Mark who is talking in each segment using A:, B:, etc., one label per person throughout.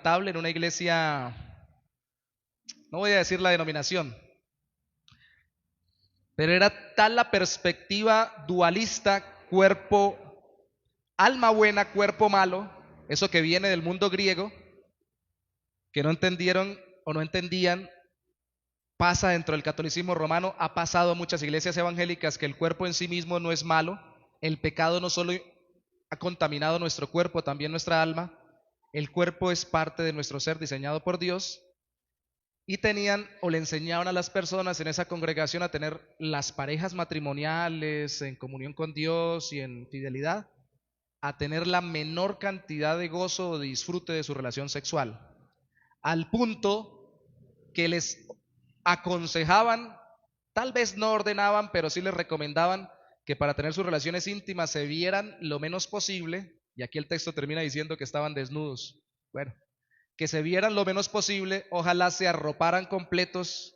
A: En una iglesia, no voy a decir la denominación, pero era tal la perspectiva dualista, cuerpo, alma buena, cuerpo malo, eso que viene del mundo griego, que no entendieron o no entendían, pasa dentro del catolicismo romano, ha pasado a muchas iglesias evangélicas que el cuerpo en sí mismo no es malo, el pecado no solo ha contaminado nuestro cuerpo, también nuestra alma, el cuerpo es parte de nuestro ser diseñado por Dios. Y tenían o le enseñaban a las personas en esa congregación a tener las parejas matrimoniales en comunión con Dios y en fidelidad, a tener la menor cantidad de gozo o de disfrute de su relación sexual, al punto que les aconsejaban, tal vez no ordenaban, pero sí les recomendaban que para tener sus relaciones íntimas se vieran lo menos posible, y aquí el texto termina diciendo que estaban desnudos. Bueno, que se vieran lo menos posible, ojalá se arroparan completos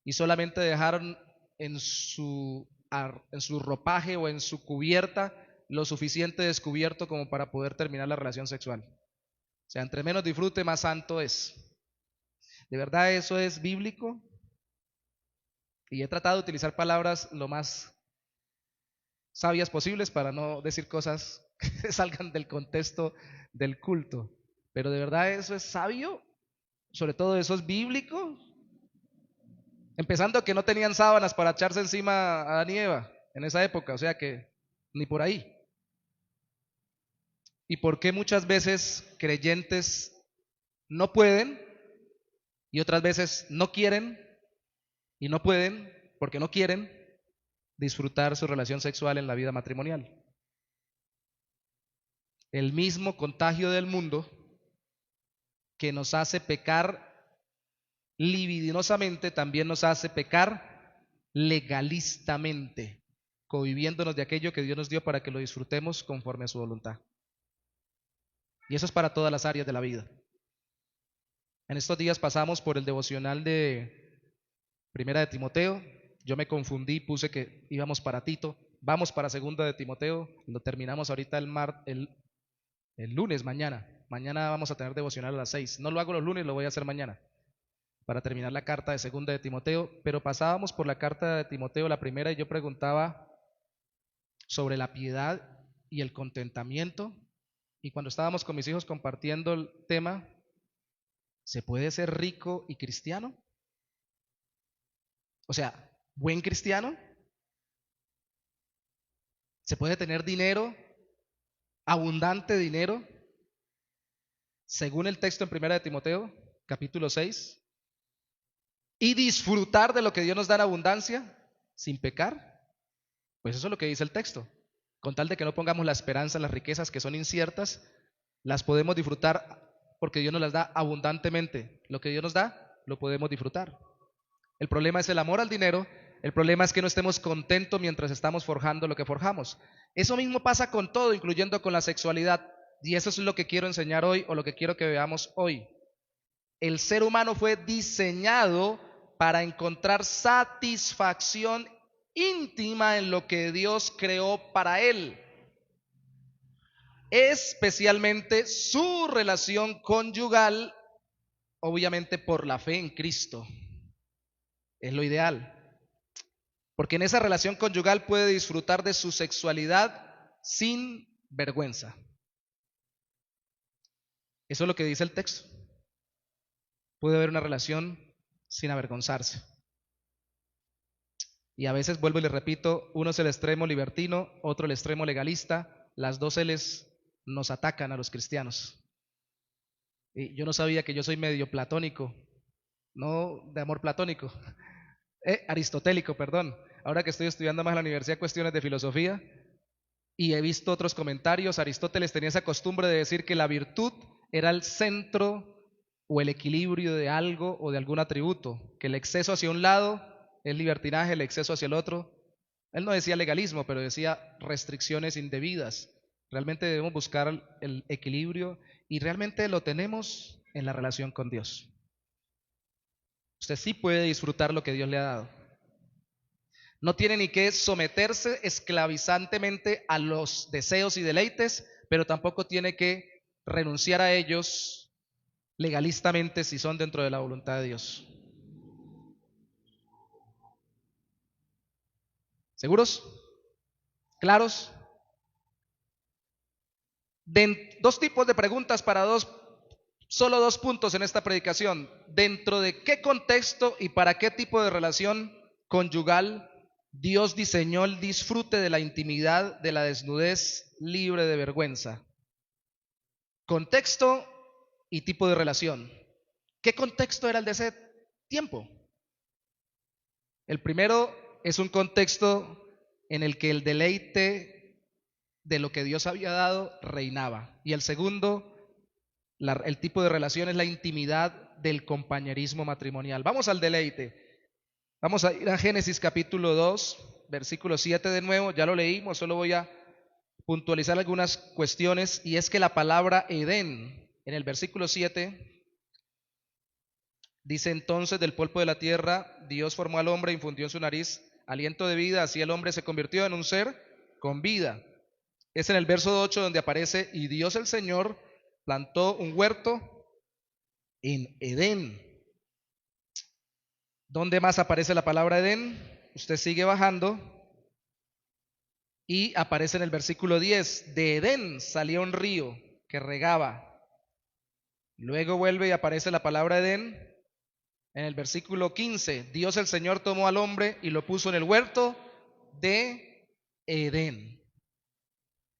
A: y solamente dejaron en su ropaje o en su cubierta lo suficiente descubierto como para poder terminar la relación sexual. O sea, entre menos disfrute, más santo es. ¿De verdad eso es bíblico? Y he tratado de utilizar palabras lo más sabias posibles para no decir cosas que salgan del contexto del culto. Pero ¿de verdad eso es sabio? Sobre todo eso es bíblico. Empezando que no tenían sábanas para echarse encima a Adán y Eva en esa época, o sea que ni por ahí. ¿Y por qué muchas veces creyentes no pueden y otras veces no quieren y no pueden porque no quieren disfrutar su relación sexual en la vida matrimonial? El mismo contagio del mundo que nos hace pecar libidinosamente también nos hace pecar legalistamente, cohibiéndonos de aquello que Dios nos dio para que lo disfrutemos conforme a su voluntad. Y eso es para todas las áreas de la vida. En estos días pasamos por el devocional de Primera de Timoteo. Yo me confundí, puse que íbamos para Tito. Vamos para Segunda de Timoteo. Lo terminamos ahorita el lunes, mañana. Mañana vamos a tener devocional a las 6. No lo hago los lunes, lo voy a hacer mañana para terminar la carta de Segunda de Timoteo. Pero pasábamos por la carta de Timoteo, la primera, y yo preguntaba sobre la piedad y el contentamiento. Y cuando estábamos con mis hijos compartiendo el tema, ¿se puede ser rico y cristiano? O sea, buen cristiano. ¿Se puede tener dinero, abundante dinero, según el texto en Primera de Timoteo, capítulo 6, y disfrutar de lo que Dios nos da en abundancia sin pecar? Pues eso es lo que dice el texto. Con tal de que no pongamos la esperanza en las riquezas que son inciertas, las podemos disfrutar porque Dios nos las da abundantemente. Lo que Dios nos da, lo podemos disfrutar. El problema es el amor al dinero. El problema es que no estemos contentos mientras estamos forjando lo que forjamos. Eso mismo pasa con todo, incluyendo con la sexualidad. Y eso es lo que quiero enseñar hoy, o lo que quiero que veamos hoy. El ser humano fue diseñado para encontrar satisfacción íntima en lo que Dios creó para él, especialmente su relación conyugal, obviamente por la fe en Cristo. Es lo ideal, porque en esa relación conyugal puede disfrutar de su sexualidad sin vergüenza. Eso es lo que dice el texto. Puede haber una relación sin avergonzarse. Y a veces, vuelvo y le repito, uno es el extremo libertino, otro el extremo legalista. Las dos L's nos atacan a los cristianos. Y yo no sabía que yo soy medio platónico, no de amor platónico, aristotélico, perdón. Ahora que estoy estudiando más en la universidad cuestiones de filosofía y he visto otros comentarios, Aristóteles tenía esa costumbre de decir que la virtud era el centro o el equilibrio de algo o de algún atributo, que el exceso hacia un lado es libertinaje, el exceso hacia el otro. Él no decía legalismo, pero decía restricciones indebidas. Realmente debemos buscar el equilibrio y realmente lo tenemos en la relación con Dios. Usted sí puede disfrutar lo que Dios le ha dado. No tiene ni que someterse esclavizantemente a los deseos y deleites, pero tampoco tiene que renunciar a ellos legalistamente si son dentro de la voluntad de Dios. ¿Seguros? ¿Claros? Dos tipos de preguntas para solo 2 puntos en esta predicación. ¿Dentro de qué contexto y para qué tipo de relación conyugal Dios diseñó el disfrute de la intimidad, de la desnudez libre de vergüenza? Contexto y tipo de relación. ¿Qué contexto era el de ese tiempo? El primero es un contexto en el que el deleite de lo que Dios había dado reinaba. Y el segundo, el tipo de relación es la intimidad del compañerismo matrimonial. Vamos al deleite. Vamos a ir a Génesis capítulo 2, versículo 7 de nuevo. Ya lo leímos, solo voy a puntualizar algunas cuestiones. Y es que la palabra Edén, en el versículo 7, dice: entonces del polvo de la tierra Dios formó al hombre, infundió en su nariz aliento de vida, así el hombre se convirtió en un ser con vida. Es en el verso 8 donde aparece: y Dios el Señor plantó un huerto en Edén. ¿Dónde más aparece la palabra Edén? Usted sigue bajando y aparece en el versículo 10: de Edén salía un río que regaba. Luego vuelve y aparece la palabra Edén en el versículo 15: Dios el Señor tomó al hombre y lo puso en el huerto de Edén.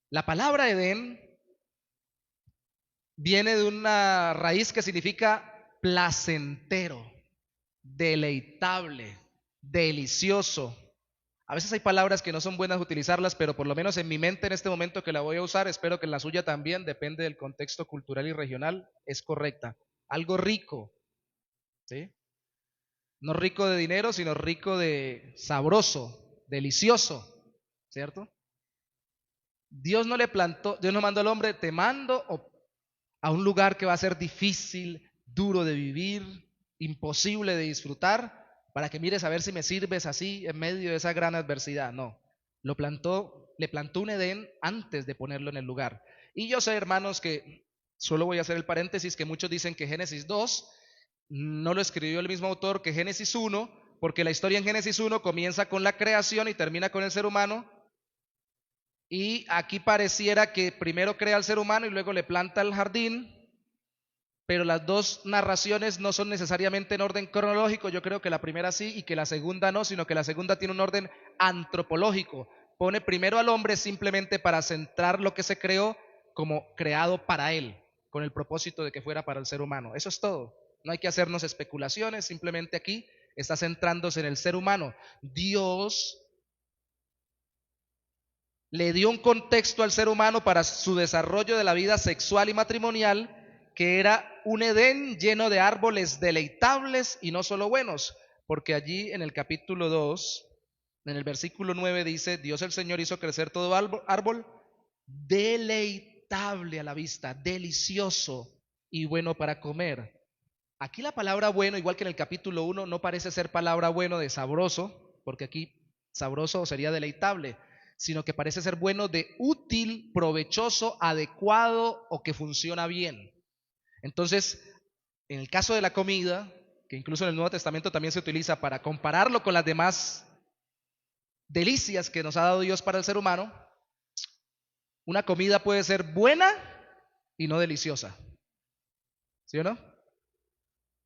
A: La palabra Edén viene de una raíz que significa placentero, deleitable, delicioso. A veces hay palabras que no son buenas utilizarlas, pero por lo menos en mi mente en este momento que la voy a usar, espero que en la suya también, depende del contexto cultural y regional, es correcta. Algo rico, ¿sí? No rico de dinero, sino rico de sabroso, delicioso, ¿cierto? Dios no mandó al hombre: te mando a un lugar que va a ser difícil, duro de vivir, imposible de disfrutar, para que mires a ver si me sirves así en medio de esa gran adversidad. No, le plantó un Edén antes de ponerlo en el lugar. Y yo sé, hermanos, que solo voy a hacer el paréntesis, que muchos dicen que Génesis 2 no lo escribió el mismo autor que Génesis 1, porque la historia en Génesis 1 comienza con la creación y termina con el ser humano. Y aquí pareciera que primero crea al ser humano y luego le planta el jardín, pero las dos narraciones no son necesariamente en orden cronológico. Yo creo que la primera sí y que la segunda no, sino que la segunda tiene un orden antropológico. Pone primero al hombre simplemente para centrar lo que se creó como creado para él, con el propósito de que fuera para el ser humano. Eso es todo. No hay que hacernos especulaciones, simplemente aquí está centrándose en el ser humano. Dios le dio un contexto al ser humano para su desarrollo de la vida sexual y matrimonial, que era un Edén lleno de árboles deleitables y no solo buenos, porque allí en el capítulo 2, en el versículo 9 dice: Dios el Señor hizo crecer todo árbol deleitable a la vista, delicioso y bueno para comer. Aquí la palabra bueno, igual que en el capítulo 1, no parece ser palabra bueno de sabroso, porque aquí sabroso sería deleitable, sino que parece ser bueno de útil, provechoso, adecuado o que funciona bien. Entonces, en el caso de la comida, que incluso en el Nuevo Testamento también se utiliza para compararlo con las demás delicias que nos ha dado Dios para el ser humano, una comida puede ser buena y no deliciosa. ¿Sí o no?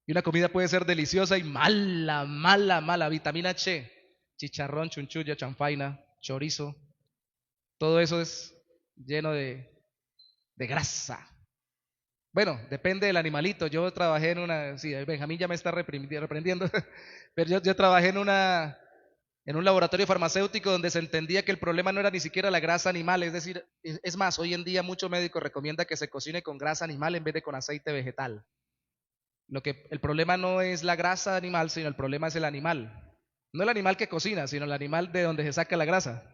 A: Y una comida puede ser deliciosa y mala, mala, mala. Vitamina H, chicharrón, chunchulla, chanfaina, chorizo. Todo eso es lleno de grasa. Bueno, depende del animalito. Yo trabajé en una, sí, Benjamín ya me está reprendiendo, pero yo trabajé en un laboratorio farmacéutico donde se entendía que el problema no era ni siquiera la grasa animal. Es decir, es más, hoy en día mucho médico recomienda que se cocine con grasa animal en vez de con aceite vegetal. El problema no es la grasa animal, sino el problema es el animal. No el animal que cocina, sino el animal de donde se saca la grasa.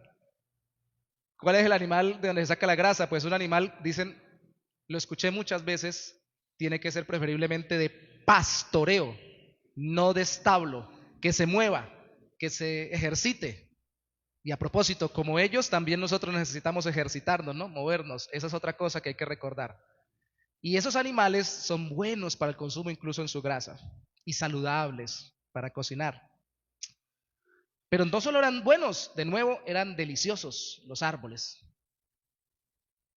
A: ¿Cuál es el animal de donde se saca la grasa? Pues un animal, dicen, lo escuché muchas veces, tiene que ser preferiblemente de pastoreo, no de establo, que se mueva, que se ejercite. Y a propósito, como ellos, también nosotros necesitamos ejercitarnos, ¿no? Movernos. Esa es otra cosa que hay que recordar. Y esos animales son buenos para el consumo incluso en su grasa y saludables para cocinar. Pero no solo eran buenos, de nuevo eran deliciosos los árboles.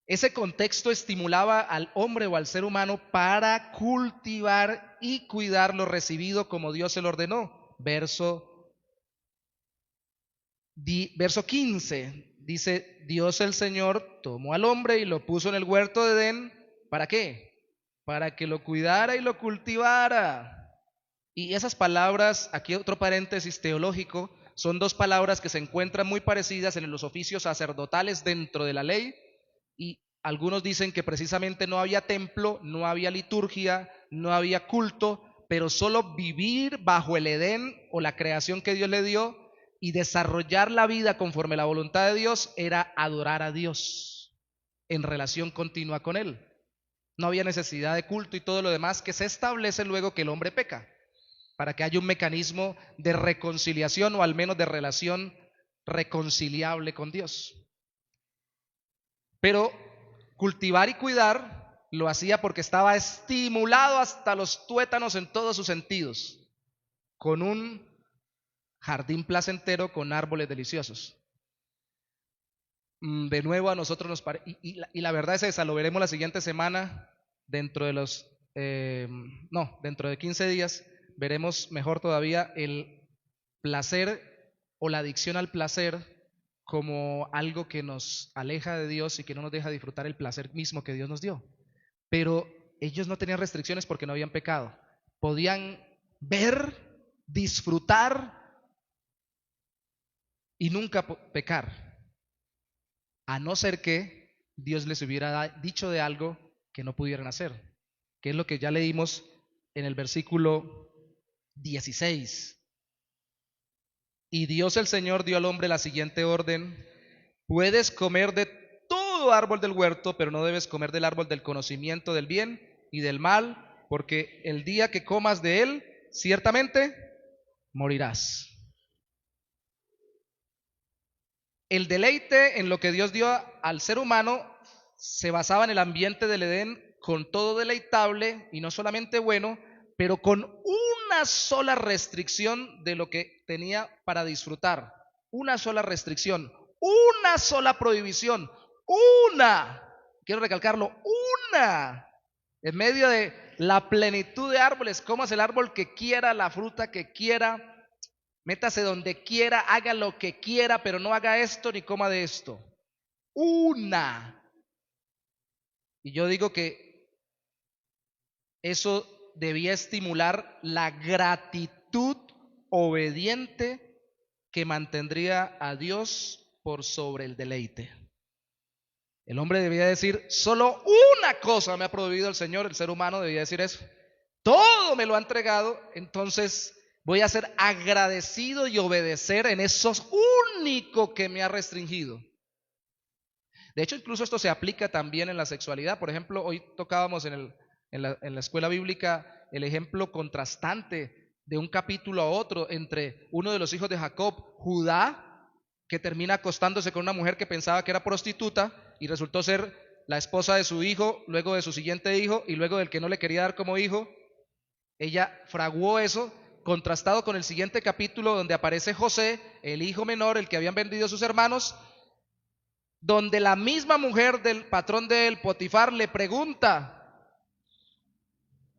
A: Ese contexto estimulaba al hombre o al ser humano para cultivar y cuidar lo recibido como Dios se lo ordenó. Verso 15 dice: Dios el Señor tomó al hombre y lo puso en el huerto de Edén. ¿Para qué? Para que lo cuidara y lo cultivara. Y esas palabras, aquí otro paréntesis teológico, son dos palabras que se encuentran muy parecidas en los oficios sacerdotales dentro de la ley. Y algunos dicen que precisamente no había templo, no había liturgia, no había culto, pero solo vivir bajo el Edén o la creación que Dios le dio y desarrollar la vida conforme a la voluntad de Dios era adorar a Dios en relación continua con Él. No había necesidad de culto y todo lo demás que se establece luego que el hombre peca, para que haya un mecanismo de reconciliación o al menos de relación reconciliable con Dios. Pero cultivar y cuidar lo hacía porque estaba estimulado hasta los tuétanos en todos sus sentidos, con un jardín placentero con árboles deliciosos. De nuevo a nosotros nos parece, y la verdad es esa, lo veremos la siguiente semana, dentro de 15 días, veremos mejor todavía el placer o la adicción al placer como algo que nos aleja de Dios y que no nos deja disfrutar el placer mismo que Dios nos dio. Pero ellos no tenían restricciones porque no habían pecado. Podían ver, disfrutar y nunca pecar, a no ser que Dios les hubiera dicho de algo que no pudieran hacer, que es lo que ya leímos en el versículo 16. Y Dios el Señor dio al hombre la siguiente orden: puedes comer de todo árbol del huerto, pero no debes comer del árbol del conocimiento del bien y del mal, porque el día que comas de él, ciertamente morirás. El deleite en lo que Dios dio al ser humano se basaba en el ambiente del Edén, con todo deleitable y no solamente bueno, pero con una sola restricción de lo que tenía para disfrutar. Una sola restricción, una sola prohibición, quiero recalcarlo, en medio de la plenitud de árboles. Comas el árbol que quiera, la fruta que quiera, métase donde quiera, haga lo que quiera, pero no haga esto ni coma de esto. Y yo digo que eso debía estimular la gratitud obediente que mantendría a Dios por sobre el deleite. El hombre debía decir: solo una cosa me ha prohibido el Señor. El ser humano debía decir eso: todo me lo ha entregado, entonces voy a ser agradecido y obedecer en eso único que me ha restringido. De hecho, incluso esto se aplica también en la sexualidad. Por ejemplo, hoy tocábamos en la escuela bíblica el ejemplo contrastante de un capítulo a otro entre uno de los hijos de Jacob, Judá, que termina acostándose con una mujer que pensaba que era prostituta y resultó ser la esposa de su hijo, luego de su siguiente hijo y luego del que no le quería dar como hijo. Ella fraguó eso, contrastado con el siguiente capítulo donde aparece José, el hijo menor, el que habían vendido sus hermanos, donde la misma mujer del patrón de él, Potifar, le pregunta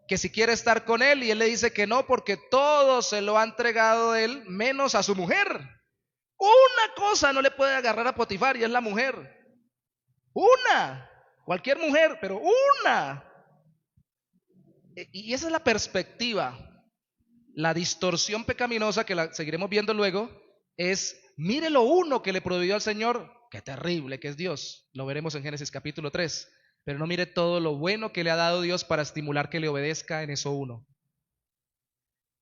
A: que si quiere estar con él y él le dice que no porque todo se lo ha entregado él menos a su mujer. Una cosa no le puede agarrar a Potifar y es la mujer. Cualquier mujer, pero una. Y esa es la perspectiva. La distorsión pecaminosa, que la seguiremos viendo luego, es: mire lo uno que le prohibió al Señor, qué terrible que es Dios. Lo veremos en Génesis capítulo 3. Pero no mire todo lo bueno que le ha dado Dios para estimular que le obedezca en eso uno.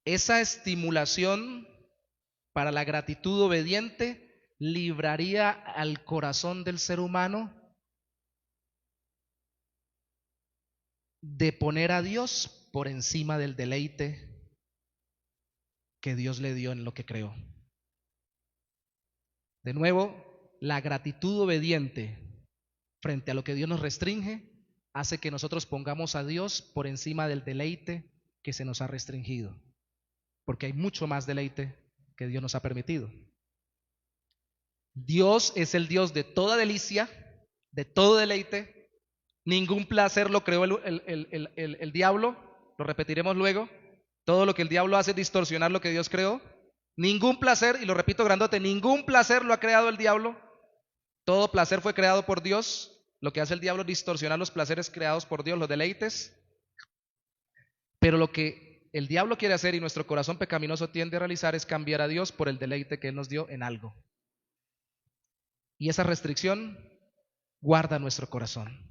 A: Esa estimulación para la gratitud obediente libraría al corazón del ser humano de poner a Dios por encima del deleite que Dios le dio en lo que creó. De nuevo, la gratitud obediente frente a lo que Dios nos restringe hace que nosotros pongamos a Dios por encima del deleite que se nos ha restringido, porque hay mucho más deleite que Dios nos ha permitido. Dios es el Dios de toda delicia, de todo deleite. Ningún placer lo creó el diablo, lo repetiremos luego. Todo lo que el diablo hace es distorsionar lo que Dios creó. Ningún placer, y lo repito grandote, ningún placer lo ha creado el diablo. Todo placer fue creado por Dios. Lo que hace el diablo es distorsionar los placeres creados por Dios, los deleites. Pero lo que el diablo quiere hacer y nuestro corazón pecaminoso tiende a realizar es cambiar a Dios por el deleite que Él nos dio en algo. Y esa restricción guarda nuestro corazón.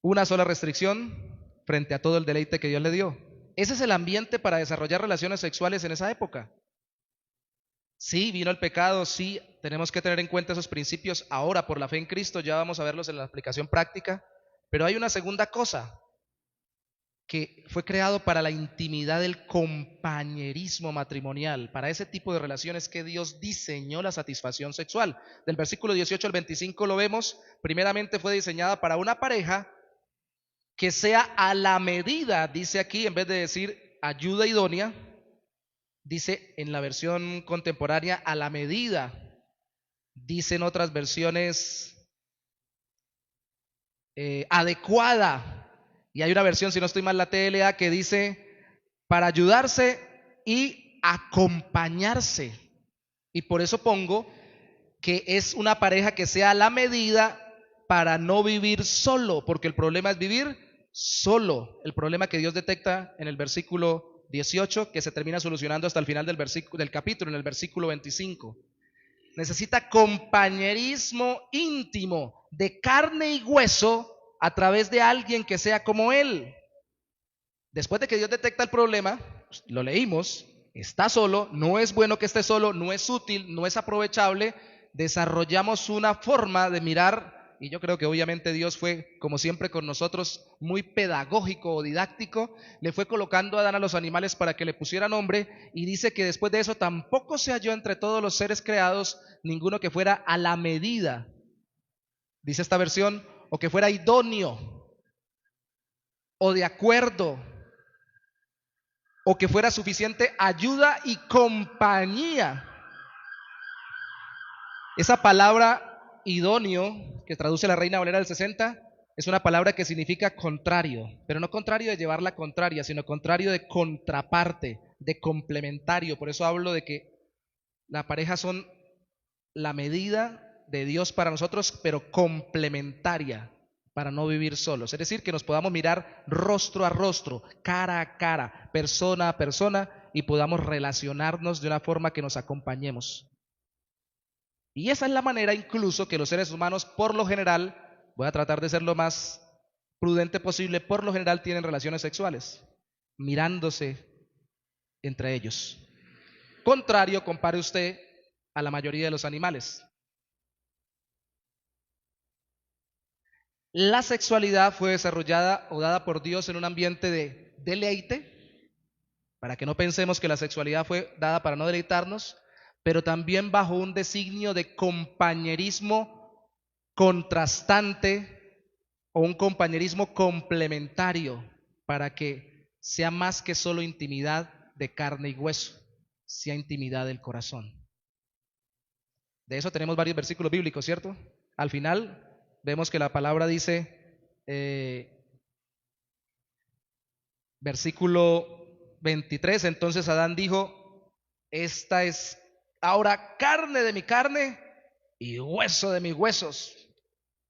A: Una sola restricción frente a todo el deleite que Dios le dio. Ese es el ambiente para desarrollar relaciones sexuales en esa época. Sí, vino el pecado, sí, tenemos que tener en cuenta esos principios ahora por la fe en Cristo, ya vamos a verlos en la aplicación práctica, pero hay una segunda cosa, que fue creado para la intimidad del compañerismo matrimonial, para ese tipo de relaciones que Dios diseñó la satisfacción sexual. Del versículo 18 al 25 lo vemos, primeramente fue diseñada para una pareja que sea a la medida, dice aquí, en vez de decir ayuda idónea, dice en la versión contemporánea a la medida, dice en otras versiones adecuada. Y hay una versión, si no estoy mal, la TLA, que dice para ayudarse y acompañarse. Y por eso pongo que es una pareja que sea a la medida para no vivir solo, porque el problema es vivir solo. El problema que Dios detecta en el versículo 18, que se termina solucionando hasta el final del capítulo, en el versículo 25. Necesita compañerismo íntimo de carne y hueso a través de alguien que sea como él. Después de que Dios detecta el problema, lo leímos, está solo, no es bueno que esté solo, no es útil, no es aprovechable, desarrollamos una forma de mirar, y yo creo que obviamente Dios fue, como siempre con nosotros, muy pedagógico o didáctico, le fue colocando a Adán a los animales para que le pusiera nombre, y dice que después de eso tampoco se halló entre todos los seres creados ninguno que fuera a la medida, dice esta versión, o que fuera idóneo, o de acuerdo, o que fuera suficiente ayuda y compañía. Esa palabra idóneo, que traduce la Reina Valera del 60, es una palabra que significa contrario, pero no contrario de llevar la contraria, sino contrario de contraparte, de complementario. Por eso hablo de que la pareja son la medida de Dios para nosotros, pero complementaria para no vivir solos. Es decir, que nos podamos mirar rostro a rostro, cara a cara, persona a persona, y podamos relacionarnos de una forma que nos acompañemos. Y esa es la manera incluso que los seres humanos, por lo general, voy a tratar de ser lo más prudente posible, por lo general tienen relaciones sexuales, mirándose entre ellos. Contrario, compare usted a la mayoría de los animales. La sexualidad fue desarrollada o dada por Dios en un ambiente de deleite, para que no pensemos que la sexualidad fue dada para no deleitarnos, pero también bajo un designio de compañerismo contrastante o un compañerismo complementario, para que sea más que solo intimidad de carne y hueso, sea intimidad del corazón. De eso tenemos varios versículos bíblicos, ¿cierto? Al final vemos que la palabra dice, versículo 23, entonces Adán dijo, esta es ahora carne de mi carne y hueso de mis huesos.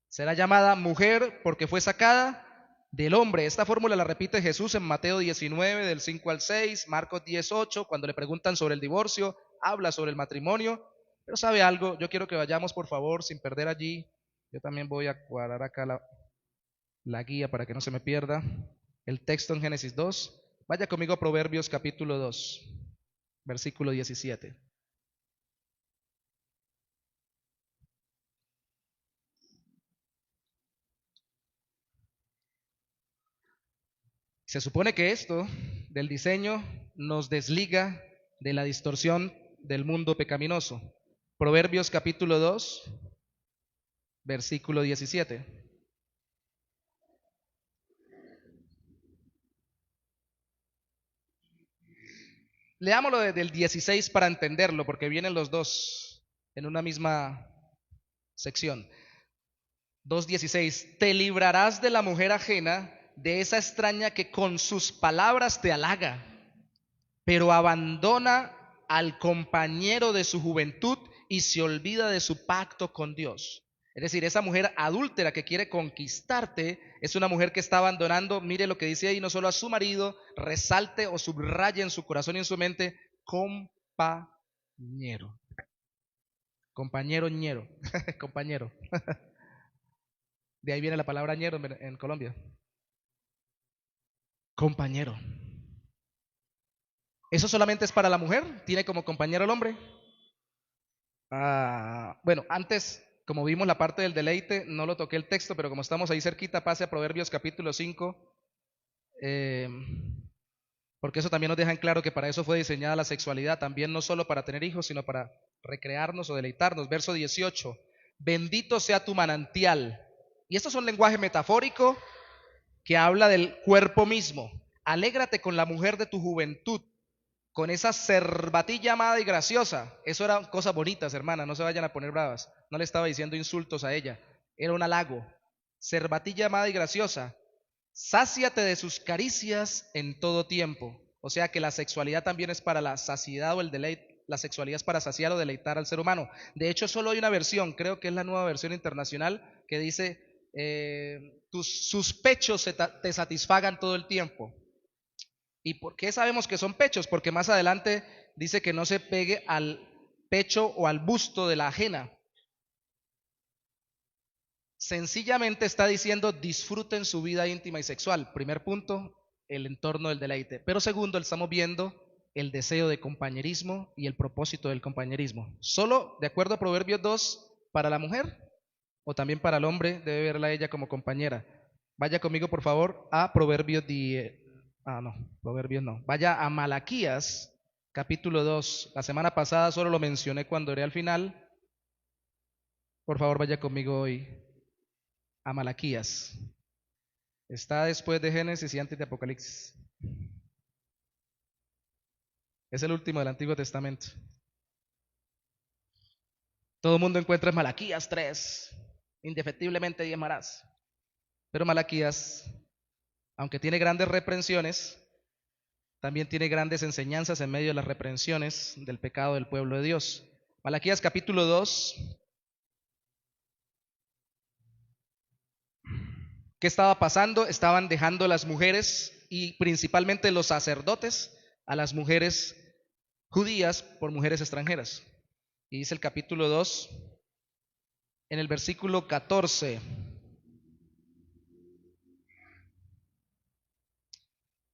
A: Será llamada mujer porque fue sacada del hombre. Esta fórmula la repite Jesús en Mateo 19, del 5 al 6, Marcos 18, cuando le preguntan sobre el divorcio, habla sobre el matrimonio. Pero ¿sabe algo? Yo quiero que vayamos, por favor, sin perder allí. Yo también voy a cuadrar acá la guía para que no se me pierda. El texto en Génesis 2. Vaya conmigo a Proverbios capítulo 2, versículo 17. Se supone que esto del diseño nos desliga de la distorsión del mundo pecaminoso. Proverbios capítulo 2, versículo 17. Leámoslo desde el 16 para entenderlo, porque vienen los dos en una misma sección. 2:16. Te librarás de la mujer ajena, de esa extraña que con sus palabras te halaga, pero abandona al compañero de su juventud y se olvida de su pacto con Dios. Es decir, esa mujer adúltera que quiere conquistarte es una mujer que está abandonando, mire lo que dice ahí, no solo a su marido, resalte o subraye en su corazón y en su mente, compañero. Compañero ñero, compañero. De ahí viene la palabra ñero en Colombia. Compañero. ¿Eso solamente es para la mujer? ¿Tiene como compañero el hombre? Bueno, antes, como vimos la parte del deleite, no lo toqué el texto, pero como estamos ahí cerquita, pase a Proverbios capítulo 5, porque eso también nos deja en claro que para eso fue diseñada la sexualidad, también no solo para tener hijos, sino para recrearnos o deleitarnos. Verso 18, bendito sea tu manantial. Y esto es un lenguaje metafórico que habla del cuerpo mismo. Alégrate con la mujer de tu juventud, con esa cervatilla amada y graciosa. Eso eran cosas bonitas, hermana, no se vayan a poner bravas. No le estaba diciendo insultos a ella, era un halago. Cervatilla amada y graciosa, sáciate de sus caricias en todo tiempo. O sea que la sexualidad también es para la saciedad o el deleite. La sexualidad es para saciar o deleitar al ser humano. De hecho, solo hay una versión, creo que es la nueva versión internacional, que dice, sus pechos te satisfagan todo el tiempo. ¿Y por qué sabemos que son pechos? Porque más adelante dice que no se pegue al pecho o al busto de la ajena. Sencillamente está diciendo disfruten su vida íntima y sexual. Primer punto, el entorno del deleite. Pero segundo, estamos viendo el deseo de compañerismo y el propósito del compañerismo. Solo de acuerdo a Proverbios 2 para la mujer o también para el hombre debe verla a ella como compañera. Vaya conmigo por favor a Proverbios 10. No, Proverbios no. Vaya a Malaquías capítulo 2. La semana pasada solo lo mencioné cuando era al final. Por favor, vaya conmigo hoy a Malaquías. Está después de Génesis y antes de Apocalipsis. Es el último del Antiguo Testamento. Todo el mundo encuentra en Malaquías 3, indefectiblemente diezmarás. Pero Malaquías, aunque tiene grandes reprensiones, también tiene grandes enseñanzas en medio de las reprensiones del pecado del pueblo de Dios. Malaquías capítulo 2. ¿Qué estaba pasando? Estaban dejando las mujeres y principalmente los sacerdotes a las mujeres judías por mujeres extranjeras. Y dice el capítulo 2 en el versículo 14.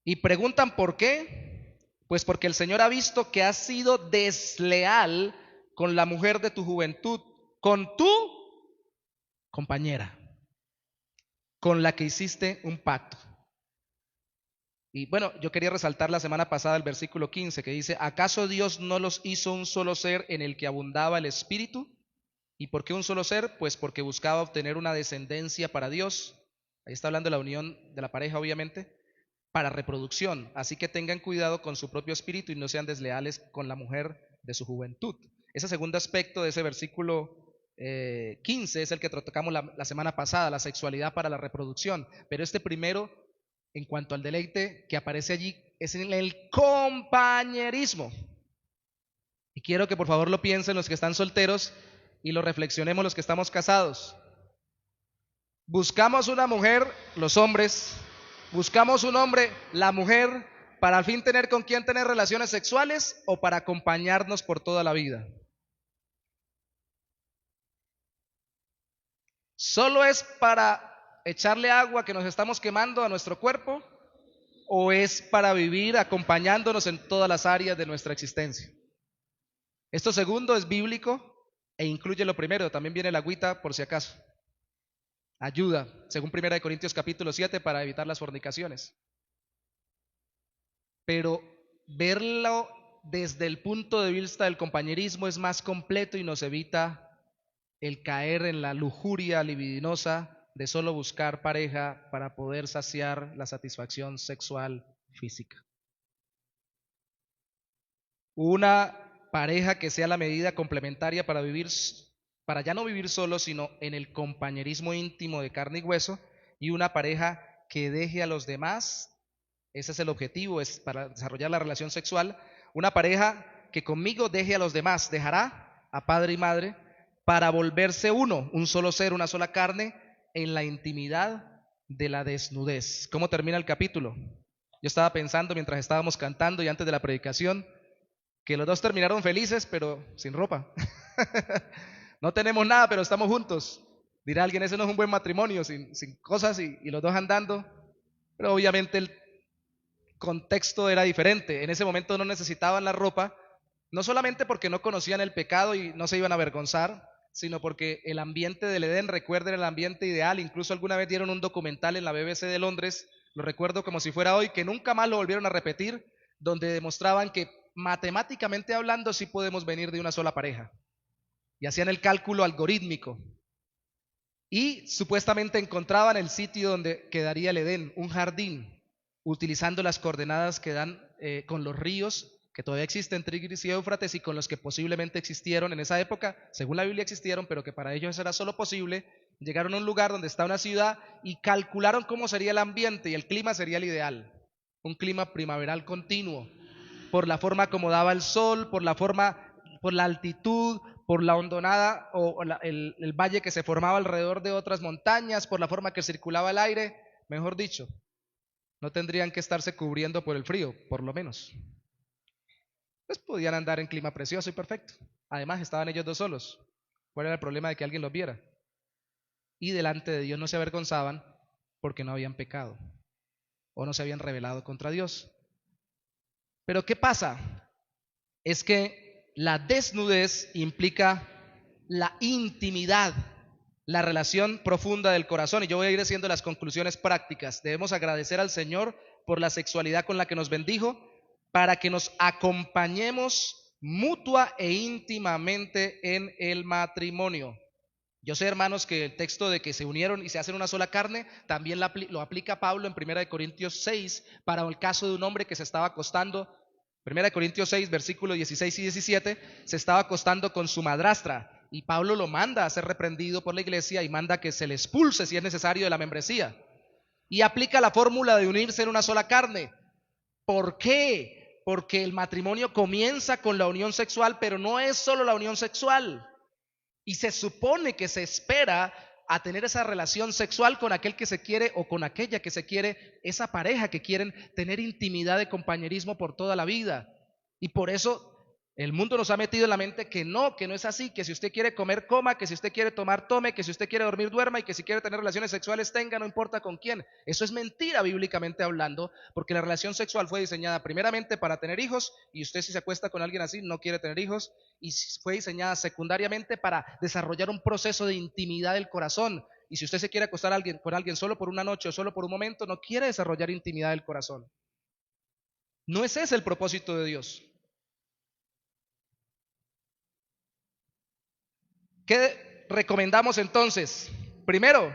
A: Y preguntan por qué. Pues porque el Señor ha visto que has sido desleal con la mujer de tu juventud, con tu compañera, con la que hiciste un pacto. Y bueno, yo quería resaltar la semana pasada el versículo 15 que dice, ¿acaso Dios no los hizo un solo ser en el que abundaba el espíritu? ¿Y por qué un solo ser? Pues porque buscaba obtener una descendencia para Dios. Ahí está hablando de la unión de la pareja, obviamente, para reproducción. Así que tengan cuidado con su propio espíritu y no sean desleales con la mujer de su juventud. Ese segundo aspecto de ese versículo 15 es el que tocamos la semana pasada, la sexualidad para la reproducción. Pero este primero, en cuanto al deleite que aparece allí, es en el compañerismo. Y quiero que por favor lo piensen los que están solteros y lo reflexionemos los que estamos casados. Buscamos una mujer, los hombres, buscamos un hombre, la mujer, para al fin tener con quién tener relaciones sexuales o para acompañarnos por toda la vida. ¿Solo es para echarle agua que nos estamos quemando a nuestro cuerpo o es para vivir acompañándonos en todas las áreas de nuestra existencia? Esto segundo es bíblico e incluye lo primero, también viene la agüita por si acaso. Ayuda, según 1 Corintios capítulo 7, para evitar las fornicaciones. Pero verlo desde el punto de vista del compañerismo es más completo y nos evita el caer en la lujuria libidinosa de solo buscar pareja para poder saciar la satisfacción sexual física. una pareja que sea la medida complementaria para vivir, para ya no vivir solo, sino en el compañerismo íntimo de carne y hueso, y una pareja que deje a los demás. Ese es el objetivo, es para desarrollar la relación sexual. Una pareja que conmigo deje a los demás, dejará a padre y madre para volverse uno, un solo ser, una sola carne, en la intimidad de la desnudez. ¿Cómo termina el capítulo? Yo estaba pensando mientras estábamos cantando y antes de la predicación que los dos terminaron felices, pero sin ropa. No tenemos nada, pero estamos juntos. Dirá alguien, ese no es un buen matrimonio, sin cosas y los dos andando. Pero obviamente el contexto era diferente. En ese momento no necesitaban la ropa, no solamente porque no conocían el pecado y no se iban a avergonzar, sino porque el ambiente del Edén, recuerden el ambiente ideal. Incluso alguna vez dieron un documental en la BBC de Londres, lo recuerdo como si fuera hoy, que nunca más lo volvieron a repetir, donde demostraban que matemáticamente hablando sí podemos venir de una sola pareja. Y hacían el cálculo algorítmico. Y supuestamente encontraban el sitio donde quedaría el Edén, un jardín, utilizando las coordenadas que dan con los ríos que todavía existen, Tigris y Éufrates, y con los que posiblemente existieron en esa época, según la Biblia existieron, pero que para ellos era solo posible. Llegaron a un lugar donde está una ciudad y calcularon cómo sería el ambiente, y el clima sería el ideal, un clima primaveral continuo, por la forma como daba el sol, por la altitud, por la hondonada el valle que se formaba alrededor de otras montañas, por la forma que circulaba el aire. Mejor dicho, no tendrían que estarse cubriendo por el frío, por lo menos. Pues podían andar en clima precioso y perfecto. Además, estaban ellos dos solos. ¿Cuál era el problema de que alguien los viera? Y delante de Dios no se avergonzaban porque no habían pecado o no se habían rebelado contra Dios. Pero ¿qué pasa? Es que la desnudez implica la intimidad, la relación profunda del corazón. Y yo voy a ir haciendo las conclusiones prácticas. Debemos agradecer al Señor por la sexualidad con la que nos bendijo, para que nos acompañemos mutua e íntimamente en el matrimonio. Yo sé, hermanos, que el texto de que se unieron y se hacen una sola carne también lo aplica Pablo en 1 Corintios 6 para el caso de un hombre que se estaba acostando. 1 Corintios 6, versículos 16 y 17, se estaba acostando con su madrastra y Pablo lo manda a ser reprendido por la iglesia y manda que se le expulse si es necesario de la membresía. Y aplica la fórmula de unirse en una sola carne. ¿Por qué? Porque el matrimonio comienza con la unión sexual, pero no es solo la unión sexual. Y se supone que se espera a tener esa relación sexual con aquel que se quiere o con aquella que se quiere, esa pareja que quieren tener intimidad de compañerismo por toda la vida. Y por eso el mundo nos ha metido en la mente que no es así, que si usted quiere comer, coma, que si usted quiere tomar, tome, que si usted quiere dormir, duerma, y que si quiere tener relaciones sexuales, tenga, no importa con quién. Eso es mentira bíblicamente hablando, porque la relación sexual fue diseñada primeramente para tener hijos, y usted si se acuesta con alguien así no quiere tener hijos, y fue diseñada secundariamente para desarrollar un proceso de intimidad del corazón. Y si usted se quiere acostar con alguien solo por una noche o solo por un momento, no quiere desarrollar intimidad del corazón. No es ese el propósito de Dios. ¿Qué recomendamos entonces? Primero,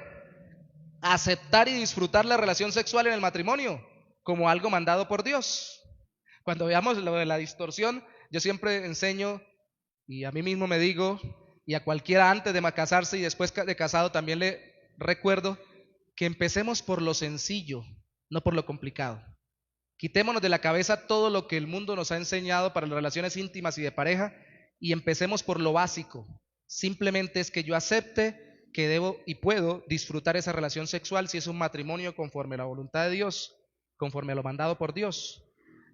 A: aceptar y disfrutar la relación sexual en el matrimonio como algo mandado por Dios. Cuando veamos lo de la distorsión, yo siempre enseño y a mí mismo me digo, y a cualquiera antes de casarse y después de casado también le recuerdo, que empecemos por lo sencillo, no por lo complicado. Quitémonos de la cabeza todo lo que el mundo nos ha enseñado para las relaciones íntimas y de pareja y empecemos por lo básico. Simplemente es que yo acepte que debo y puedo disfrutar esa relación sexual si es un matrimonio conforme a la voluntad de Dios, conforme a lo mandado por Dios.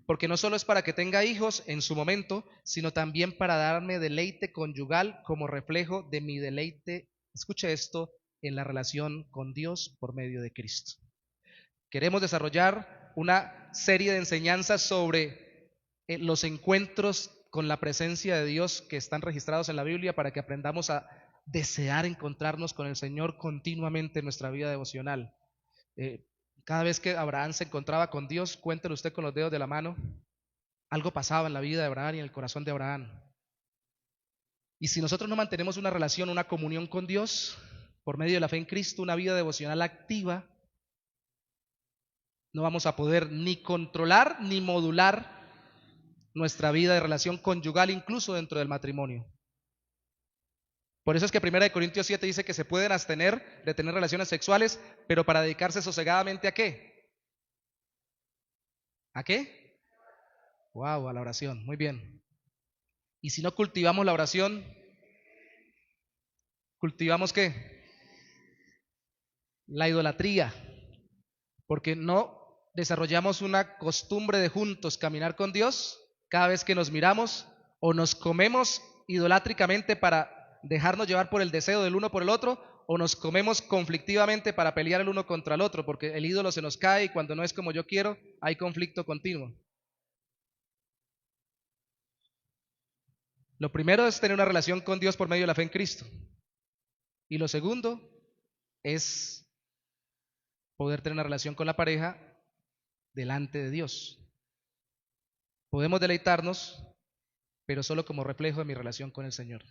A: Porque no solo es para que tenga hijos en su momento, sino también para darme deleite conyugal como reflejo de mi deleite, escuche esto, en la relación con Dios por medio de Cristo. Queremos desarrollar una serie de enseñanzas sobre los encuentros con la presencia de Dios que están registrados en la Biblia para que aprendamos a desear encontrarnos con el Señor continuamente en nuestra vida devocional. Cada vez que Abraham se encontraba con Dios, cuéntelo usted con los dedos de la mano, algo pasaba en la vida de Abraham y en el corazón de Abraham. Y si nosotros no mantenemos una relación, una comunión con Dios, por medio de la fe en Cristo, una vida devocional activa, no vamos a poder ni controlar ni modular nuestra vida de relación conyugal, incluso dentro del matrimonio. Por eso es que 1 Corintios 7 dice que se pueden abstener de tener relaciones sexuales, pero para dedicarse sosegadamente ¿a qué? ¿A qué? Wow, a la oración, muy bien. Y si no cultivamos la oración, ¿cultivamos qué? La idolatría, porque no desarrollamos una costumbre de juntos caminar con Dios cada vez que nos miramos, o nos comemos idolátricamente para dejarnos llevar por el deseo del uno por el otro, o nos comemos conflictivamente para pelear el uno contra el otro, porque el ídolo se nos cae y cuando no es como yo quiero, hay conflicto continuo. Lo primero es tener una relación con Dios por medio de la fe en Cristo. Y lo segundo es poder tener una relación con la pareja delante de Dios. Podemos deleitarnos, pero solo como reflejo de mi relación con el Señor.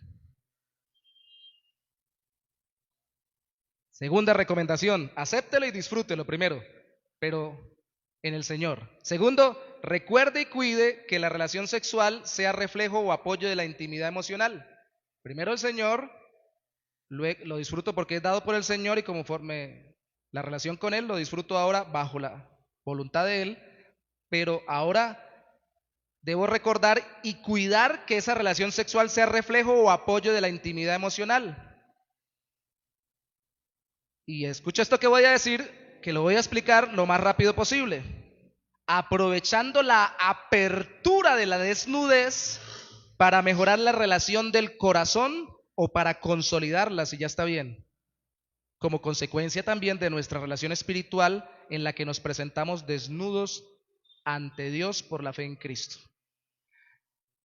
A: Segunda recomendación, acéptelo y disfrútelo primero, pero en el Señor. Segundo, recuerde y cuide que la relación sexual sea reflejo o apoyo de la intimidad emocional. Primero el Señor, luego lo disfruto porque es dado por el Señor y conforme la relación con Él lo disfruto ahora bajo la voluntad de Él, pero ahora debo recordar y cuidar que esa relación sexual sea reflejo o apoyo de la intimidad emocional. Y escucha esto que voy a decir, que lo voy a explicar lo más rápido posible. Aprovechando la apertura de la desnudez para mejorar la relación del corazón o para consolidarla, si ya está bien. Como consecuencia también de nuestra relación espiritual en la que nos presentamos desnudos ante Dios por la fe en Cristo.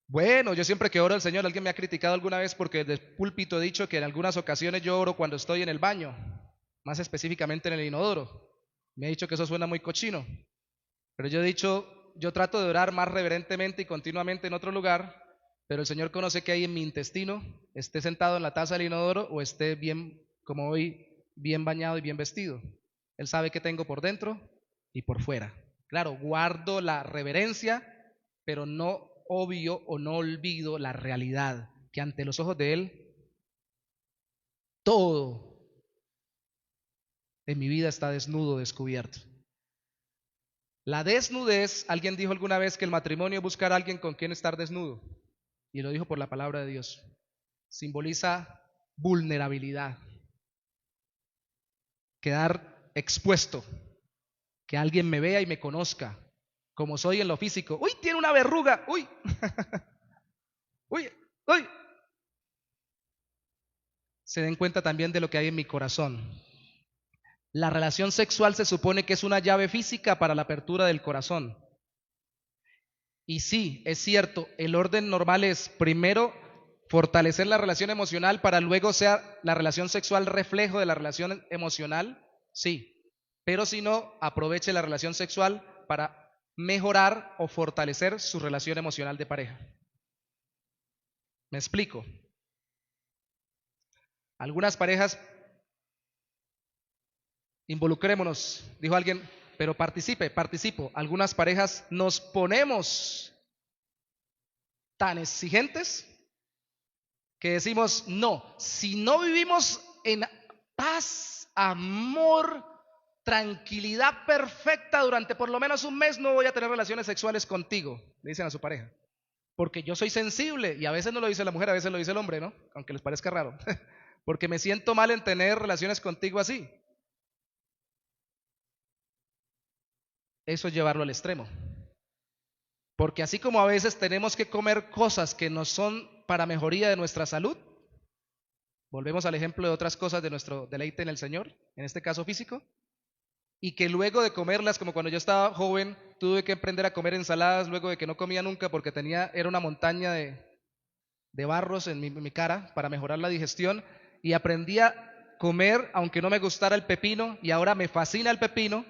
A: Bueno, yo siempre que oro al Señor, alguien me ha criticado alguna vez porque desde el púlpito he dicho que en algunas ocasiones yo oro cuando estoy en el baño, más específicamente en el inodoro. Me ha dicho que eso suena muy cochino, pero yo he dicho, yo trato de orar más reverentemente y continuamente en otro lugar, pero el Señor conoce que hay en mi intestino, esté sentado en la taza del inodoro o esté bien, como hoy, bien bañado y bien vestido. Él sabe qué tengo por dentro y por fuera. Claro, guardo la reverencia, pero no obvio o no olvido la realidad, que ante los ojos de Él, todo en mi vida está desnudo, descubierto. La desnudez, alguien dijo alguna vez que el matrimonio es buscar a alguien con quien estar desnudo, y lo dijo por la palabra de Dios. Simboliza vulnerabilidad, quedar expuesto, que alguien me vea y me conozca, como soy en lo físico. Uy, tiene una verruga, uy, uy, uy. Se den cuenta también de lo que hay en mi corazón. La relación sexual se supone que es una llave física para la apertura del corazón. Y sí, es cierto, el orden normal es primero fortalecer la relación emocional para luego sea la relación sexual reflejo de la relación emocional, sí. Pero si no, aproveche la relación sexual para mejorar o fortalecer su relación emocional de pareja. ¿Me explico? Algunas parejas, involucrémonos, dijo alguien, pero participo. Algunas parejas nos ponemos tan exigentes que decimos, no, si no vivimos en paz, amor, tranquilidad perfecta durante por lo menos un mes, no voy a tener relaciones sexuales contigo, le dicen a su pareja. Porque yo soy sensible, y a veces no lo dice la mujer, a veces lo dice el hombre, ¿no? Aunque les parezca raro. Porque me siento mal en tener relaciones contigo así. Eso es llevarlo al extremo. Porque así como a veces tenemos que comer cosas que no son para mejoría de nuestra salud, volvemos al ejemplo de otras cosas de nuestro deleite en el Señor, en este caso físico, y que luego de comerlas, como cuando yo estaba joven, tuve que aprender a comer ensaladas luego de que no comía nunca porque era una montaña de barros en mi cara para mejorar la digestión, y aprendí a comer aunque no me gustara el pepino, y ahora me fascina el pepino.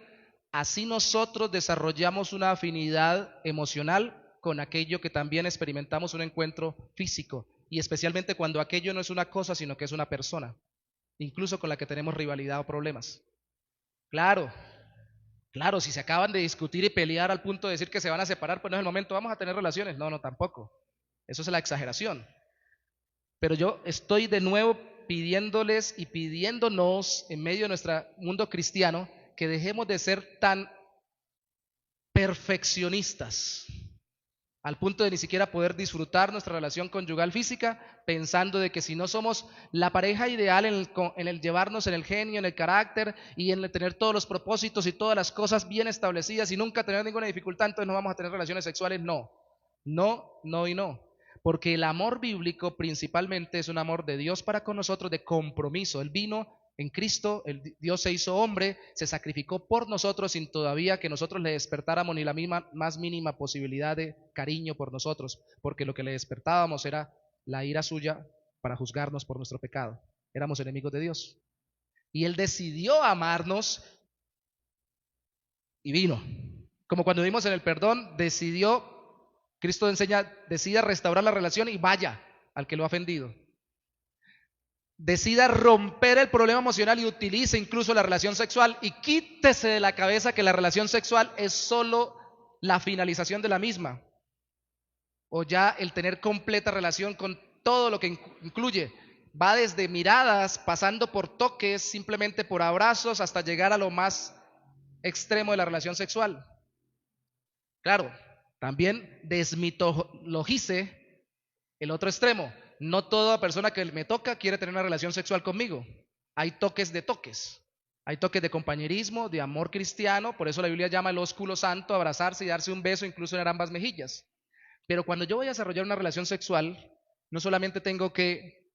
A: Así nosotros desarrollamos una afinidad emocional con aquello que también experimentamos un encuentro físico, y especialmente cuando aquello no es una cosa, sino que es una persona, incluso con la que tenemos rivalidad o problemas. Claro, Claro, si se acaban de discutir y pelear al punto de decir que se van a separar, pues no es el momento, vamos a tener relaciones. No, no, tampoco. Eso es la exageración. Pero yo estoy de nuevo pidiéndoles y pidiéndonos en medio de nuestro mundo cristiano que dejemos de ser tan perfeccionistas al punto de ni siquiera poder disfrutar nuestra relación conyugal física, pensando de que si no somos la pareja ideal en el llevarnos en el genio, en el carácter y en el tener todos los propósitos y todas las cosas bien establecidas y nunca tener ninguna dificultad, entonces no vamos a tener relaciones sexuales. No, no, no y no. Porque el amor bíblico principalmente es un amor de Dios para con nosotros, de compromiso. Él vino en Cristo, Dios se hizo hombre, se sacrificó por nosotros sin todavía que nosotros le despertáramos ni la más mínima posibilidad de cariño por nosotros, porque lo que le despertábamos era la ira suya para juzgarnos por nuestro pecado. Éramos enemigos de Dios. Y Él decidió amarnos y vino. Como cuando vimos en el perdón, Cristo enseña, decida restaurar la relación y vaya al que lo ha ofendido. Decida romper el problema emocional y utilice incluso la relación sexual y quítese de la cabeza que la relación sexual es solo la finalización de la misma o ya el tener completa relación con todo lo que incluye. Va desde miradas, pasando por toques, simplemente por abrazos, hasta llegar a lo más extremo de la relación sexual. Claro, también desmitologice el otro extremo. No toda persona que me toca quiere tener una relación sexual conmigo. Hay toques de toques. Hay toques de compañerismo, de amor cristiano. Por eso la Biblia llama el ósculo santo, abrazarse y darse un beso incluso en ambas mejillas. Pero cuando yo voy a desarrollar una relación sexual, no solamente tengo que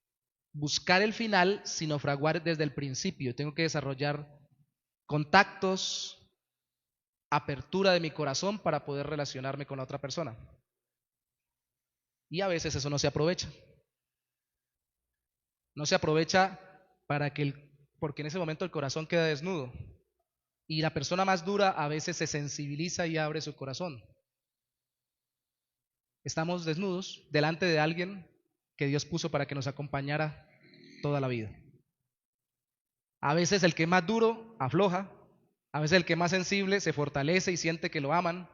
A: buscar el final, sino fraguar desde el principio. Tengo que desarrollar contactos, apertura de mi corazón para poder relacionarme con la otra persona. Y a veces eso no se aprovecha. No se aprovecha porque en ese momento el corazón queda desnudo. Y la persona más dura a veces se sensibiliza y abre su corazón. Estamos desnudos delante de alguien que Dios puso para que nos acompañara toda la vida. A veces el que es más duro afloja, a veces el que es más sensible se fortalece y siente que lo aman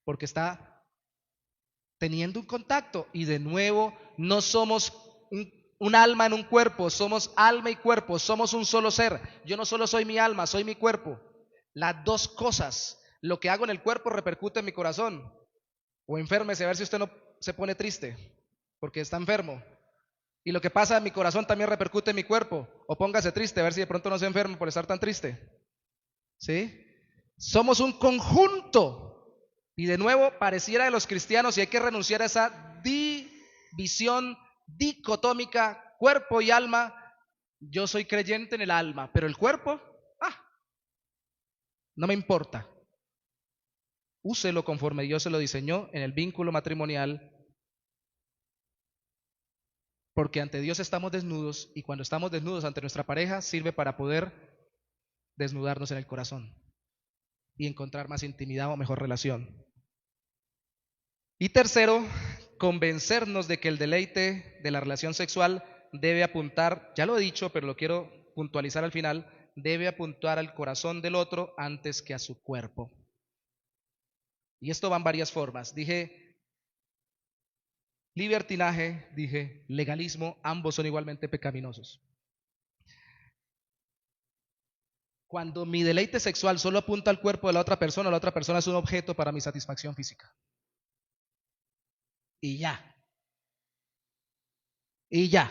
A: porque está teniendo un contacto. Y de nuevo, no somos un alma en un cuerpo, somos alma y cuerpo, somos un solo ser. Yo no solo soy mi alma, soy mi cuerpo. Las dos cosas, lo que hago en el cuerpo repercute en mi corazón. O enférmese, a ver si usted no se pone triste porque está enfermo. Y lo que pasa en mi corazón también repercute en mi cuerpo. O póngase triste, a ver si de pronto no se enferma por estar tan triste. ¿Sí? Somos un conjunto. Y de nuevo, pareciera de los cristianos, y hay que renunciar a esa división dicotómica, cuerpo y alma. Yo soy creyente en el alma, pero el cuerpo, no me importa. Úselo conforme Dios se lo diseñó en el vínculo matrimonial, porque ante Dios estamos desnudos y cuando estamos desnudos ante nuestra pareja sirve para poder desnudarnos en el corazón y encontrar más intimidad o mejor relación. Y tercero, convencernos de que el deleite de la relación sexual debe apuntar, ya lo he dicho, pero lo quiero puntualizar al final, debe apuntar al corazón del otro antes que a su cuerpo. Y esto va en varias formas. Dije libertinaje, dije legalismo, ambos son igualmente pecaminosos. Cuando mi deleite sexual solo apunta al cuerpo de la otra persona es un objeto para mi satisfacción física. Y ya. Y ya.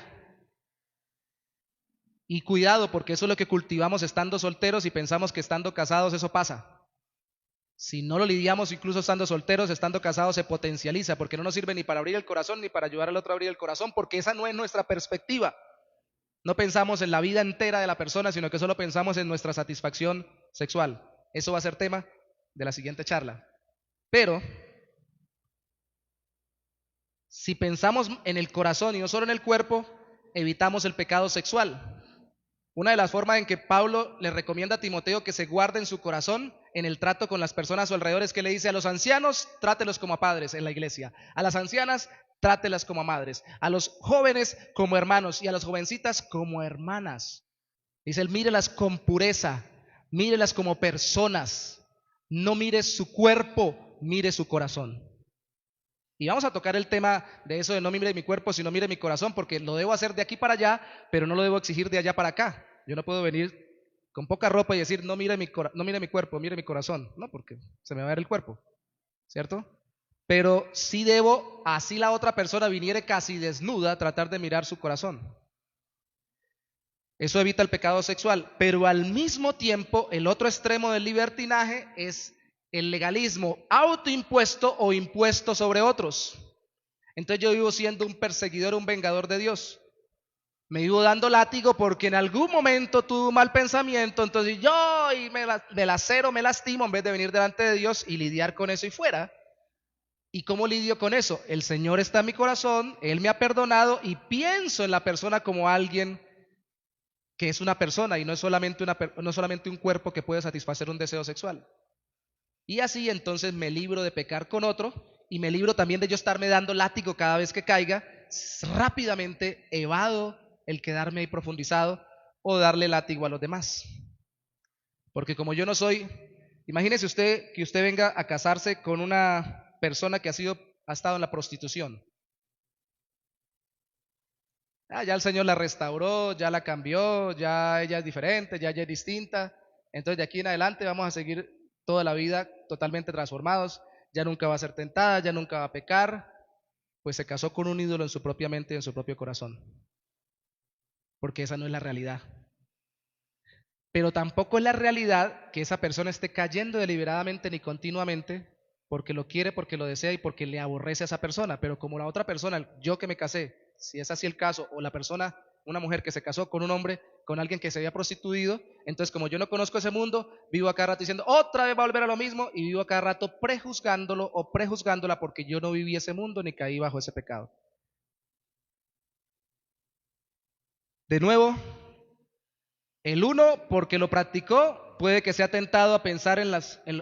A: Y cuidado, porque eso es lo que cultivamos estando solteros y pensamos que estando casados eso pasa. Si no lo lidiamos incluso estando solteros, estando casados se potencializa, porque no nos sirve ni para abrir el corazón ni para ayudar al otro a abrir el corazón, porque esa no es nuestra perspectiva. No pensamos en la vida entera de la persona, sino que solo pensamos en nuestra satisfacción sexual. Eso va a ser tema de la siguiente charla. Pero si pensamos en el corazón y no solo en el cuerpo, evitamos el pecado sexual. Una de las formas en que Pablo le recomienda a Timoteo que se guarde en su corazón en el trato con las personas a su alrededor es que le dice: a los ancianos, trátelos como a padres en la iglesia, a las ancianas, trátelas como a madres, a los jóvenes como hermanos y a las jovencitas como hermanas. Dice él, mírelas con pureza, mírelas como personas, No mire su cuerpo, mire su corazón. Y vamos a tocar el tema de eso de no mire mi cuerpo, sino mire mi corazón, porque lo debo hacer de aquí para allá, pero no lo debo exigir de allá para acá. Yo no puedo venir con poca ropa y decir, no mire mi cuerpo, mire mi corazón. No, porque se me va a ver el cuerpo, ¿cierto? Pero sí debo, así la otra persona viniere casi desnuda, tratar de mirar su corazón. Eso evita el pecado sexual, pero al mismo tiempo el otro extremo del libertinaje es el legalismo autoimpuesto o impuesto sobre otros. Entonces yo vivo siendo un perseguidor, un vengador de Dios. Me vivo dando látigo porque en algún momento tuve un mal pensamiento, entonces yo y me lacero, me lastimo en vez de venir delante de Dios y lidiar con eso y fuera. ¿Y cómo lidio con eso? El Señor está en mi corazón, Él me ha perdonado y pienso en la persona como alguien que es una persona y no es solamente un cuerpo que puede satisfacer un deseo sexual. Y así entonces me libro de pecar con otro y me libro también de yo estarme dando látigo cada vez que caiga. Rápidamente evado el quedarme ahí profundizado o darle látigo a los demás. Porque como yo no soy, imagínese usted que usted venga a casarse con una persona que ha estado en la prostitución. Ya el Señor la restauró, ya la cambió, ya ella es diferente, ya ella es distinta. Entonces de aquí en adelante vamos a seguir toda la vida totalmente transformados. Ya nunca va a ser tentada, ya nunca va a pecar, pues se casó con un ídolo en su propia mente y en su propio corazón. Porque esa no es la realidad. Pero tampoco es la realidad que esa persona esté cayendo deliberadamente ni continuamente porque lo quiere, porque lo desea y porque le aborrece a esa persona. Pero como la otra persona, yo que me casé, si es así el caso, o la persona, una mujer que se casó con un hombre, con alguien que se había prostituido, entonces como yo no conozco ese mundo, vivo a cada rato diciendo, otra vez va a volver a lo mismo, y vivo a cada rato prejuzgándolo o prejuzgándola porque yo no viví ese mundo ni caí bajo ese pecado. De nuevo, el uno, porque lo practicó, puede que sea tentado a pensar en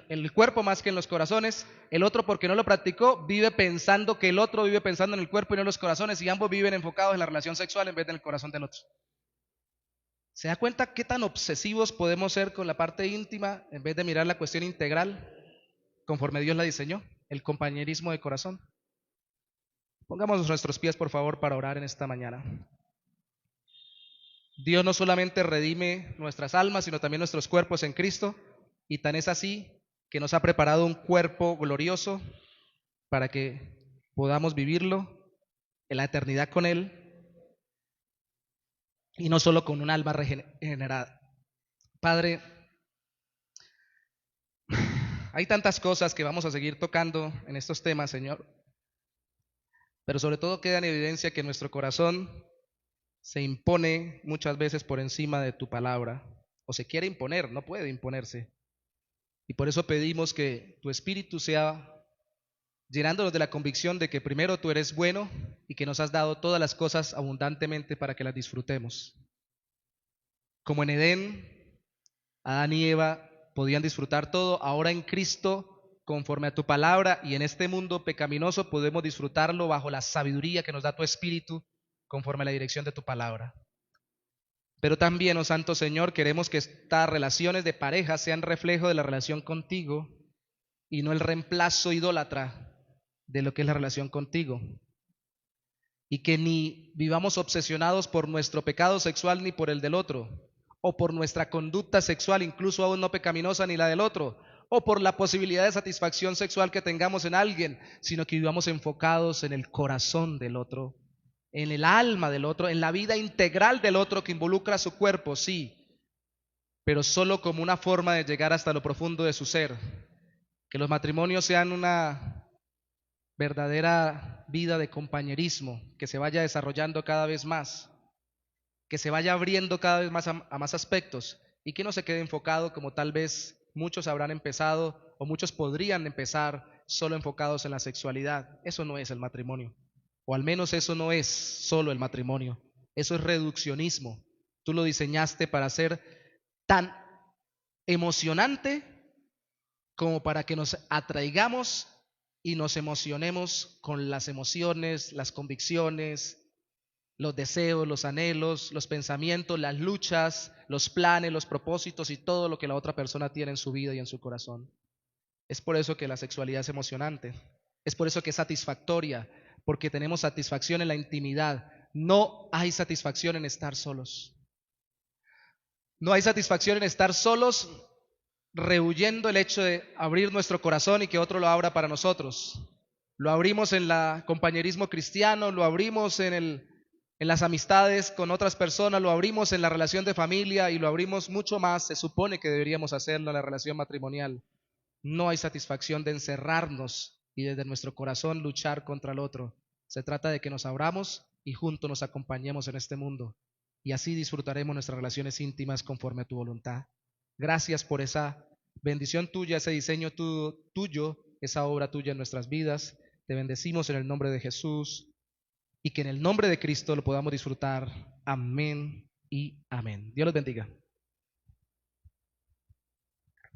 A: el cuerpo más que en los corazones. El otro, porque no lo practicó, vive pensando que el otro vive pensando en el cuerpo y no en los corazones, y ambos viven enfocados en la relación sexual en vez de en el corazón del otro. ¿Se da cuenta qué tan obsesivos podemos ser con la parte íntima en vez de mirar la cuestión integral conforme Dios la diseñó? El compañerismo de corazón. Pongamos nuestros pies, por favor, para orar en esta mañana. Dios no solamente redime nuestras almas, sino también nuestros cuerpos en Cristo, y tan es así que nos ha preparado un cuerpo glorioso para que podamos vivirlo en la eternidad con Él, y no solo con un alma regenerada. Padre, hay tantas cosas que vamos a seguir tocando en estos temas, Señor, pero sobre todo queda en evidencia que nuestro corazón se impone muchas veces por encima de tu palabra, o se quiere imponer, no puede imponerse. Y por eso pedimos que tu Espíritu sea llenándonos de la convicción de que primero tú eres bueno y que nos has dado todas las cosas abundantemente para que las disfrutemos. Como en Edén, Adán y Eva podían disfrutar todo, ahora en Cristo, conforme a tu palabra y en este mundo pecaminoso, podemos disfrutarlo bajo la sabiduría que nos da tu Espíritu, conforme a la dirección de tu palabra. Pero también, oh Santo Señor, queremos que estas relaciones de pareja sean reflejo de la relación contigo y no el reemplazo idólatra de lo que es la relación contigo. Y que ni vivamos obsesionados por nuestro pecado sexual ni por el del otro, o por nuestra conducta sexual, incluso aún no pecaminosa, ni la del otro, o por la posibilidad de satisfacción sexual que tengamos en alguien, sino que vivamos enfocados en el corazón del otro, en el alma del otro, en la vida integral del otro que involucra su cuerpo, sí, pero solo como una forma de llegar hasta lo profundo de su ser. Que los matrimonios sean una verdadera vida de compañerismo, que se vaya desarrollando cada vez más, que se vaya abriendo cada vez más a más aspectos y que no se quede enfocado como tal vez muchos habrán empezado o muchos podrían empezar solo enfocados en la sexualidad. Eso no es el matrimonio, o al menos eso no es solo el matrimonio, eso es reduccionismo. Tú lo diseñaste para ser tan emocionante como para que nos atraigamos y nos emocionemos con las emociones, las convicciones, los deseos, los anhelos, los pensamientos, las luchas, los planes, los propósitos y todo lo que la otra persona tiene en su vida y en su corazón. Es por eso que la sexualidad es emocionante. Es por eso que es satisfactoria, porque tenemos satisfacción en la intimidad. No hay satisfacción en estar solos. No hay satisfacción en estar solos, rehuyendo el hecho de abrir nuestro corazón y que otro lo abra para nosotros. Lo abrimos en el compañerismo cristiano, lo abrimos en las amistades con otras personas, lo abrimos en la relación de familia y lo abrimos mucho más, se supone que deberíamos hacerlo en la relación matrimonial. No hay satisfacción de encerrarnos y desde nuestro corazón luchar contra el otro. Se trata de que nos abramos y juntos nos acompañemos en este mundo. Y así disfrutaremos nuestras relaciones íntimas conforme a tu voluntad. Gracias por esa bendición tuya, ese diseño tuyo, esa obra tuya en nuestras vidas. Te bendecimos en el nombre de Jesús y que en el nombre de Cristo lo podamos disfrutar. Amén y amén. Dios los bendiga.